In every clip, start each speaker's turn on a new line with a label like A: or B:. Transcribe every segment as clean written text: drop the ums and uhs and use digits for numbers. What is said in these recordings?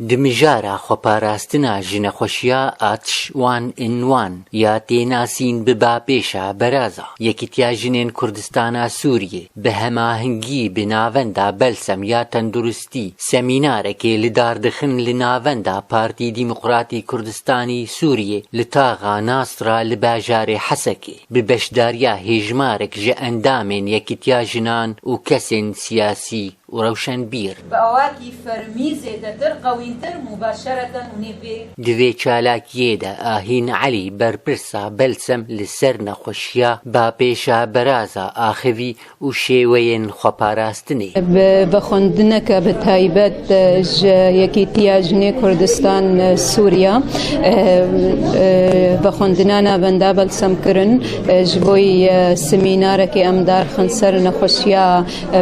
A: دمجارە خۆپاراستنە ژنەخۆشیە ئاتش وان ئینوان یا تێناسین ببا پێشە بەرازە یەکیتیا ژنێن کوردستانە سووریێ بە هەماهنگی بناوەندا بەلسەم یا تەندروستی سەمینارێکێ لە داردخن لە ناوەندا پارتی دیموقراتی کوردستانی سووریێ لە تاغا ناسرا لە باژارێ حەسەکێ بە بەشداریە هێژمارێک ژە ئەندامێن یەکیتیا ژنان و کەسێن سیاسی وروشن بیر
B: بأواكي فرميزة ترقوينتر مباشرة ونبي
A: دوێ چالاکیێدا ئاهین عەلی بەرپرسە بەلسەم لەسەر نەخۆشیە با پێشە بەرازە ئاخەوی و شێوەیەن خۆپاراستنێ
C: بە خوێندنەکە بە تایبەت یەکیتیا ژنێ کوردستان سووریا بە خوێندنانە بەندا بەلسەمکردن ji بۆی سمینارێکی ئەمدار خن سەر نەخۆشیە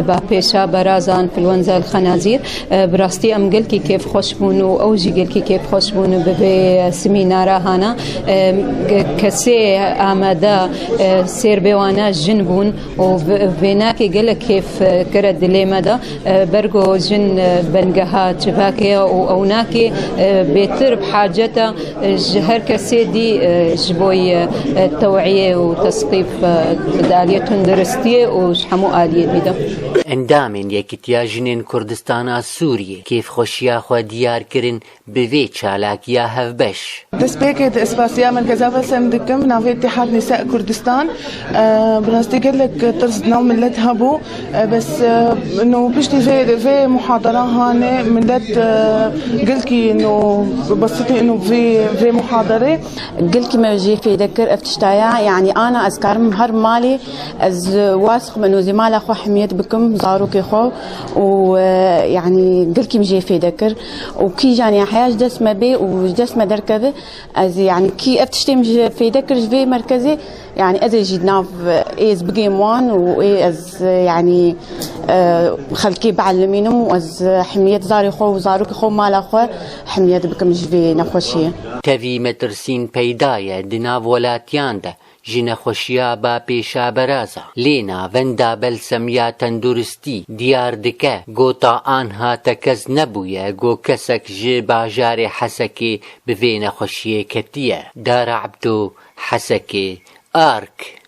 C: با پێشە بەرازان فلوەنزا الخەنازیر بڕاستی ئەم گەلکی کێف خۆش بوون و ئەوژی گەلکی کێف خۆش بوون ببێ سمینارە هانە کەسێ ئامادە سێر بێوانە ژن بوون و vênakê gelek kêf kire dilê me de bergo jin bengeha çivakê û ewnakê bêtir bi haceta ji her kesê dî ji bo tewعiyê û tesqîf di aliyê tunduristiyê û ji hemû aliyê dî de
A: ئەندامێن یەکیتیا ژنێن کوردستانە سووریێ کێفخۆشیە خۆ دیارکردن بەvê چالاکیە هەڤبەش
D: دەستپێکێت ئەسپاسیا مرکزا بەلسەم دکم ناوێ اتحاد نساء کوردستان بڕاستی gelek طرز ناو ملت هەبوو بس انه پشتی vê محاضرة هانێ ملت gelkî انه بسيطي انه vê محاضرة
E: gelkî me jê fêde kir ev tiştaya yani ana ez karim her malê ez wasix min û zê mala xwe himiyet bikim zarokê xwe û yani gelkî min jê fêde kir û kî janiya heya ji dest me bê û ji dest me derkeve ez yani kî ev tiştê min jê fêde kir ji vê merkezê yani ez ê jî nav êz bigêm wan û ez yani xelkê bielîmînim û ez himiyet zarê xwe û zarokê xwe mala xwe himiyet bikim ji vê nexweşiyê
A: tevî metirsîn peyda ye di nav welatiyan de ji nexweşiya ba pêşa beraza lê navenda belsem ya tenduristî diyar dike gota an hate kes nebûye got kesek ji bajarê Hesekê bi vê nexweşiyê ketiye Dara Ebdo Hesekê Ark